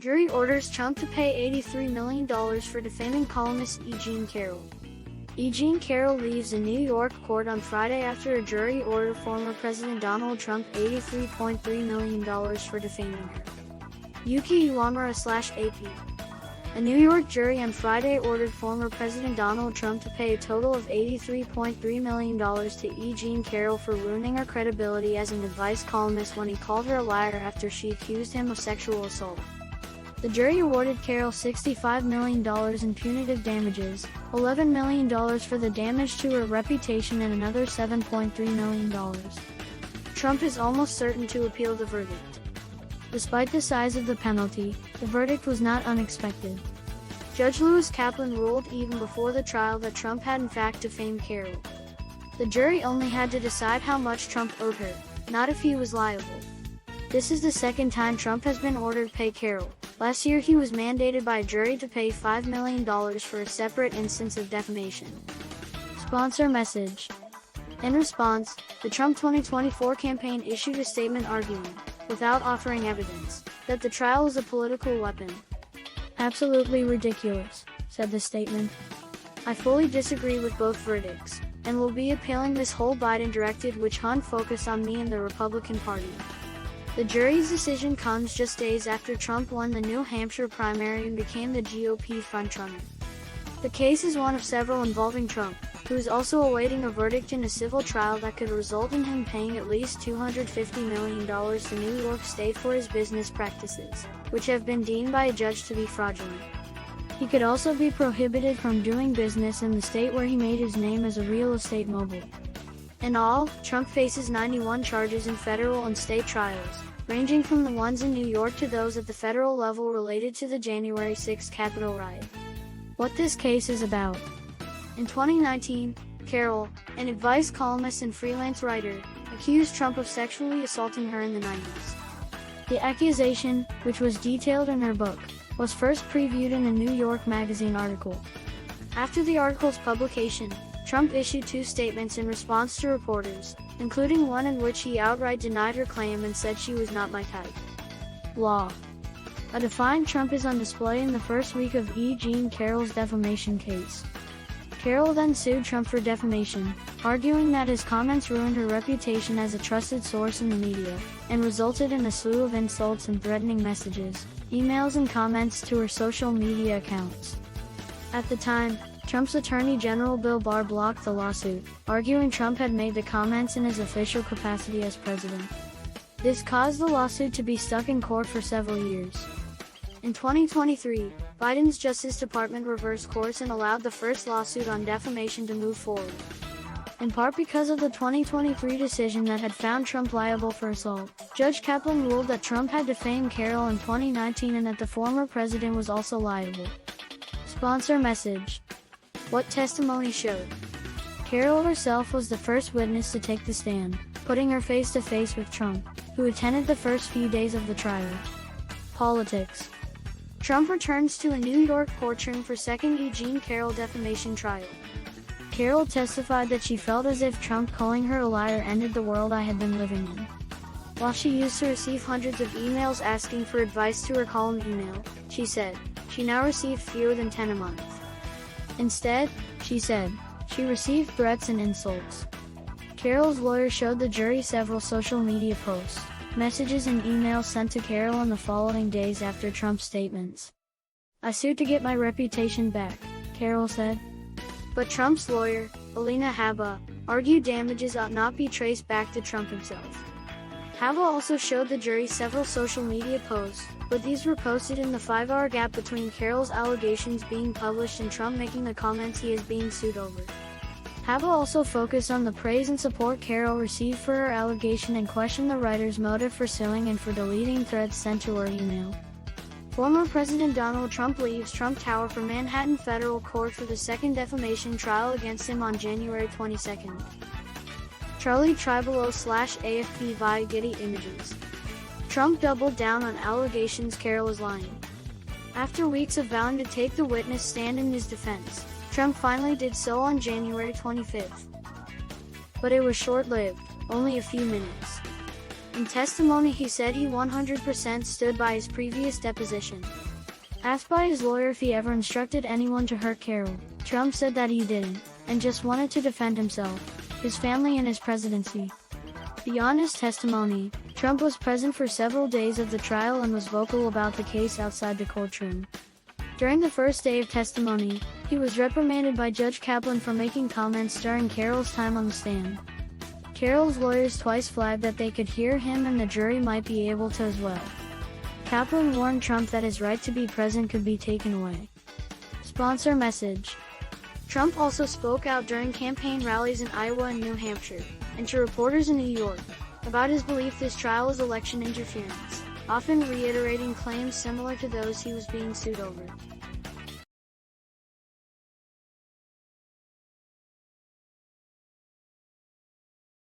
Jury orders Trump to pay $83 million for defaming columnist Carroll. Carroll leaves a New York court on Friday after a jury ordered former President Donald Trump $83.3 million for defaming her. Yuki Uwamura/AP. A New York jury on Friday ordered former President Donald Trump to pay a total of $83.3 million to Carroll for ruining her credibility as an advice columnist when he called her a liar after she accused him of sexual assault. The jury awarded Carroll $65 million in punitive damages, $11 million for the damage to her reputation and another $7.3 million. Trump is almost certain to appeal the verdict. Despite the size of the penalty, the verdict was not unexpected. Judge Lewis Kaplan ruled even before the trial that Trump had in fact defamed Carroll. The jury only had to decide how much Trump owed her, not if he was liable. This is the second time Trump has been ordered to pay Carroll. Last year he was mandated by a jury to pay $5 million for a separate instance of defamation. Sponsor message. In response, the Trump 2024 campaign issued a statement arguing, without offering evidence, that the trial was a political weapon. "Absolutely ridiculous," said the statement. "I fully disagree with both verdicts, and will be appealing this whole Biden directive which hunt focus on me and the Republican Party." The jury's decision comes just days after Trump won the New Hampshire primary and became the GOP frontrunner. The case is one of several involving Trump, who is also awaiting a verdict in a civil trial that could result in him paying at least $250 million to New York State for his business practices, which have been deemed by a judge to be fraudulent. He could also be prohibited from doing business in the state where he made his name as a real estate mogul. In all, Trump faces 91 charges in federal and state trials, ranging from the ones in New York to those at the federal level related to the January 6 Capitol riot. What this case is about. In 2019, Carroll, an advice columnist and freelance writer, accused Trump of sexually assaulting her in the 90s. The accusation, which was detailed in her book, was first previewed in a New York Magazine article. After the article's publication, Trump issued two statements in response to reporters, including one in which he outright denied her claim and said she was not my type. Law. A defiant Trump is on display in the first week of Carroll's defamation case. Carroll then sued Trump for defamation, arguing that his comments ruined her reputation as a trusted source in the media, and resulted in a slew of insults and threatening messages, emails and comments to her social media accounts. At the time, Trump's Attorney General Bill Barr blocked the lawsuit, arguing Trump had made the comments in his official capacity as president. This caused the lawsuit to be stuck in court for several years. In 2023, Biden's Justice Department reversed course and allowed the first lawsuit on defamation to move forward. In part because of the 2023 decision that had found Trump liable for assault, Judge Kaplan ruled that Trump had defamed Carroll in 2019 and that the former president was also liable. Sponsor message. What testimony showed. Carroll herself was the first witness to take the stand, putting her face to face with Trump, who attended the first few days of the trial. Politics. Trump returns to a New York courtroom for second Carroll defamation trial. Carroll testified that she felt as if Trump calling her a liar ended the world I had been living in. While she used to receive hundreds of emails asking for advice to her column email, she said, she now received fewer than 10 a month. Instead, she said, she received threats and insults. Carroll's lawyer showed the jury several social media posts, messages and emails sent to Carroll in the following days after Trump's statements. "I sued to get my reputation back," Carroll said. But Trump's lawyer, Alina Habba, argued damages ought not be traced back to Trump himself. Habba also showed the jury several social media posts, but these were posted in the 5-hour gap between Carroll's allegations being published and Trump making the comments he is being sued over. Habba also focused on the praise and support Carroll received for her allegation and questioned the writer's motive for suing and for deleting threads sent to her email. Former President Donald Trump leaves Trump Tower for Manhattan federal court for the second defamation trial against him on January 22. Charlie Tribolo/AFP via Getty Images. Trump doubled down on allegations Carroll is lying. After weeks of vowing to take the witness stand in his defense, Trump finally did so on January 25. But it was short-lived, only a few minutes. In testimony, he said he 100% stood by his previous deposition. Asked by his lawyer if he ever instructed anyone to hurt Carroll, Trump said that he didn't, and just wanted to defend himself, his family, and his presidency. Beyond his testimony, Trump was present for several days of the trial and was vocal about the case outside the courtroom. During the first day of testimony, he was reprimanded by Judge Kaplan for making comments during Carroll's time on the stand. Carroll's lawyers twice flagged that they could hear him and the jury might be able to as well. Kaplan warned Trump that his right to be present could be taken away. Sponsor message. Trump also spoke out during campaign rallies in Iowa and New Hampshire, and to reporters in New York, about his belief this trial is election interference, often reiterating claims similar to those he was being sued over.